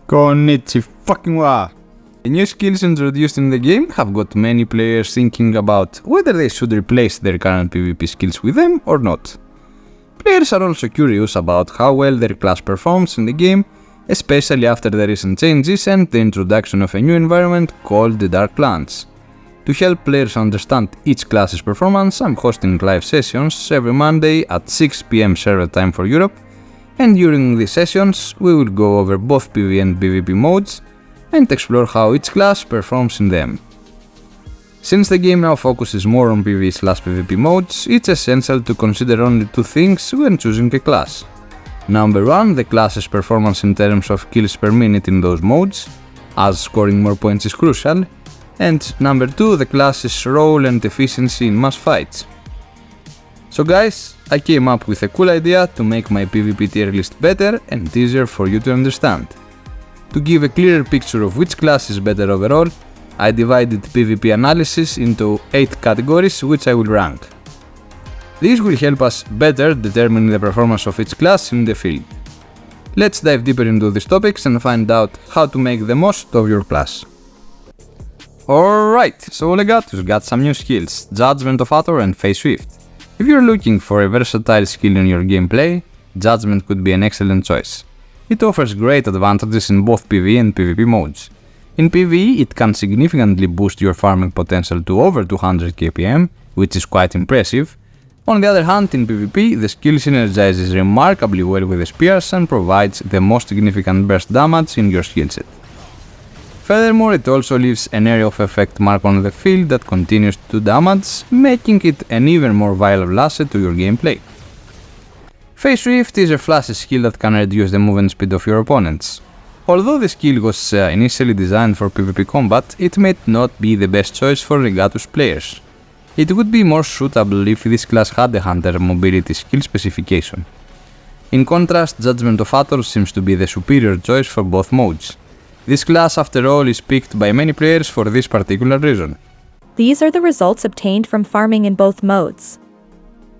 Konnichiwa! The new skills introduced in the game have got many players thinking about whether they should replace their current PvP skills with them or not. Players are also curious about how well their class performs in the game, especially after the recent changes and the introduction of a new environment called the Dark Lands. To help players understand each class's performance, I'm hosting live sessions every Monday at 6 PM server time for Europe, and during these sessions we will go over both PvE and PvP modes and explore how each class performs in them. Since the game now focuses more on PvE/PvP modes, it's essential to consider only two things when choosing a class. Number 1, the class's performance in terms of kills per minute in those modes, as scoring more points is crucial, and number 2, the class's role and efficiency in mass fights. So guys, I came up with a cool idea to make my PvP tier list better and easier for you to understand. To give a clearer picture of which class is better overall, I divided PvP analysis into 8 categories which I will rank. These will help us better determine the performance of each class in the field. Let's dive deeper into these topics and find out how to make the most of your class. Alright, so Legatus got some new skills, Judgment of Hathor and Phase Shift. If you're looking for a versatile skill in your gameplay, Judgment could be an excellent choice. It offers great advantages in both PvE and PvP modes. In PvE, it can significantly boost your farming potential to over 200 kpm, which is quite impressive. On the other hand, in PvP, the skill synergizes remarkably well with the spears and provides the most significant burst damage in your skill set. Furthermore, it also leaves an area of effect mark on the field that continues to do damage, making it an even more viable asset to your gameplay. Phase Shift is a flashy skill that can reduce the movement speed of your opponents. Although the skill was initially designed for PvP combat, it may not be the best choice for Legatus players. It would be more suitable if this class had a hunter mobility skill specification. In contrast, Judgment of Hathor seems to be the superior choice for both modes. This class, after all, is picked by many players for this particular reason. These are the results obtained from farming in both modes.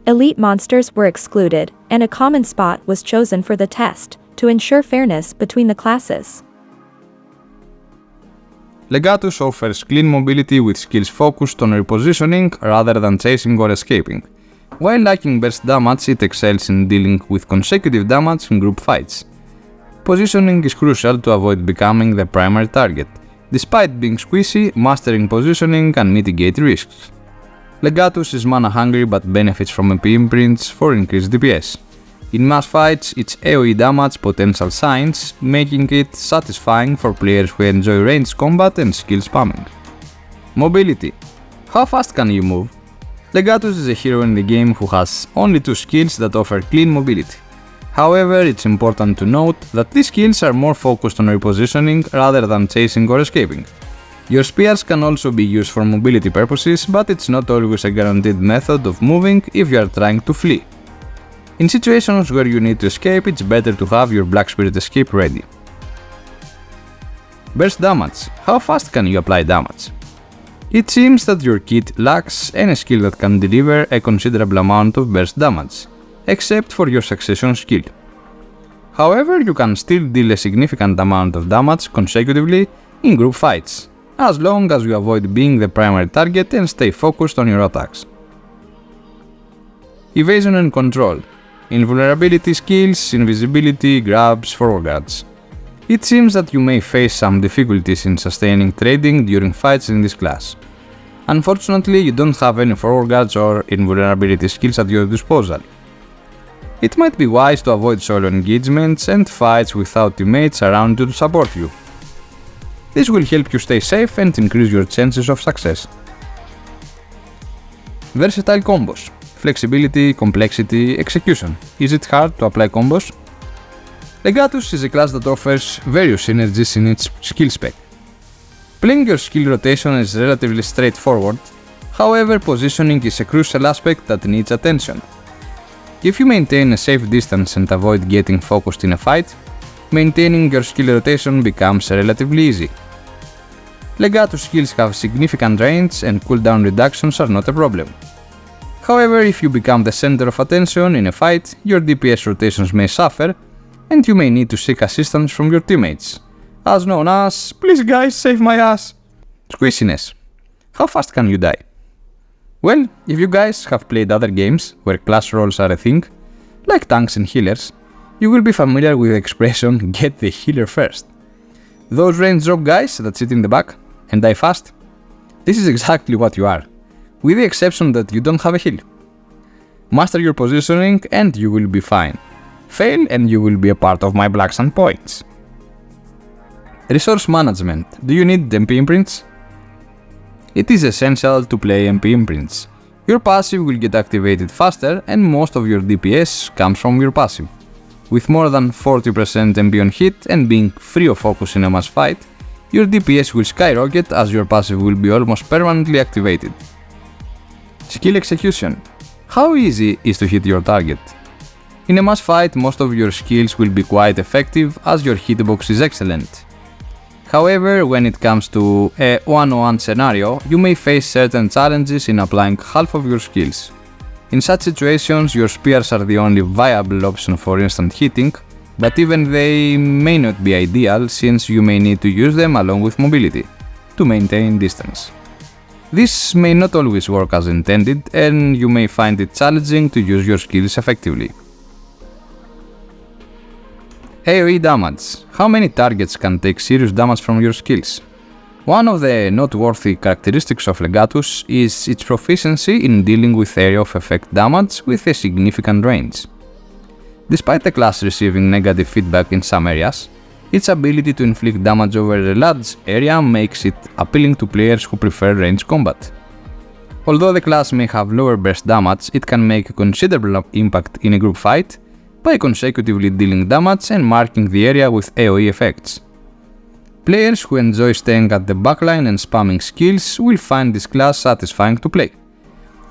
Elite monsters were excluded, and a common spot was chosen for the test, to ensure fairness between the classes. Legatus offers clean mobility with skills focused on repositioning rather than chasing or escaping. While lacking burst damage, it excels in dealing with consecutive damage in group fights. Positioning is crucial to avoid becoming the primary target. Despite being squishy, mastering positioning can mitigate risks. Legatus is mana hungry but benefits from MP imprints for increased DPS. In mass fights, its AoE damage potential shines, making it satisfying for players who enjoy ranged combat and skill spamming. Mobility. How fast can you move? Legatus is a hero in the game who has only 2 skills that offer clean mobility. However, it's important to note that these skills are more focused on repositioning rather than chasing or escaping. Your spears can also be used for mobility purposes, but it's not always a guaranteed method of moving if you are trying to flee. In situations where you need to escape, it's better to have your Black Spirit escape ready. Burst damage. How fast can you apply damage? It seems that your kit lacks any skill that can deliver a considerable amount of burst damage, except for your succession skill. However, you can still deal a significant amount of damage consecutively in group fights, as long as you avoid being the primary target and stay focused on your attacks. Evasion and control. Invulnerability skills, invisibility, grabs, forward guards. It seems that you may face some difficulties in sustaining trading during fights in this class. Unfortunately, you don't have any forward guards or invulnerability skills at your disposal. It might be wise to avoid solo engagements and fights without teammates around you to support you. This will help you stay safe and increase your chances of success. Versatile combos. Flexibility, complexity, execution. Is it hard to apply combos? Legatus is a class that offers various synergies in its skill spec. Playing your skill rotation is relatively straightforward, however positioning is a crucial aspect that needs attention. If you maintain a safe distance and avoid getting focused in a fight, maintaining your skill rotation becomes relatively easy. Legatus skills have significant range and cooldown reductions are not a problem. However, if you become the center of attention in a fight, your DPS rotations may suffer, and you may need to seek assistance from your teammates. as known as "Please guys, save my ass." Squishiness. How fast can you die? Well, if you guys have played other games where class roles are a thing, like tanks and healers, you will be familiar with the expression "get the healer first." Those range drop guys that sit in the back and die fast, this is exactly what you are, with the exception that you don't have a heal. Master your positioning and you will be fine. Fail and you will be a part of my black sun points. Resource management. Do you need MP imprints? It is essential to play MP imprints. Your passive will get activated faster and most of your DPS comes from your passive. With more than 40% MP on hit and being free of focus in a mass fight, your DPS will skyrocket as your passive will be almost permanently activated. Skill execution. How easy is to hit your target? In a mass fight, most of your skills will be quite effective as your hitbox is excellent. However, when it comes to a 1-on-1 scenario, you may face certain challenges in applying half of your skills. In such situations, your spears are the only viable option for instant hitting, but even they may not be ideal since you may need to use them along with mobility to maintain distance. This may not always work as intended and you may find it challenging to use your skills effectively. AoE damage. How many targets can take serious damage from your skills? One of the noteworthy characteristics of Legatus is its proficiency in dealing with area of effect damage with a significant range. Despite the class receiving negative feedback in some areas, its ability to inflict damage over a large area makes it appealing to players who prefer ranged combat. Although the class may have lower burst damage, it can make a considerable impact in a group fight by consecutively dealing damage and marking the area with AoE effects. Players who enjoy staying at the backline and spamming skills will find this class satisfying to play.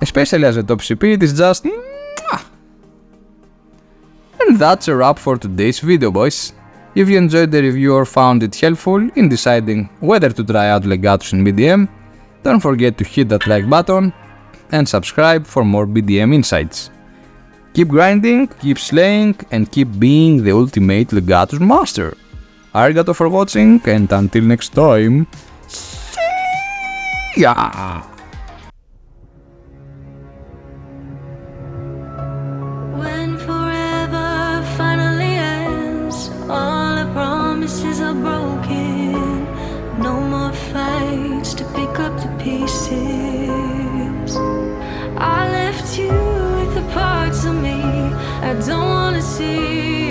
Especially as a top CP, it is just mwah! And that's a wrap for today's video, boys. If you enjoyed the review or found it helpful in deciding whether to try out Legatus in BDM, don't forget to hit that like button and subscribe for more BDM insights. Keep grinding, keep slaying, and keep being the ultimate Legatus master. Arigato for watching, and until next time, see ya! When forever finally ends, all the promises are broken. No more fights to pick up the pieces. I left you with the parts of me I don't wanna see.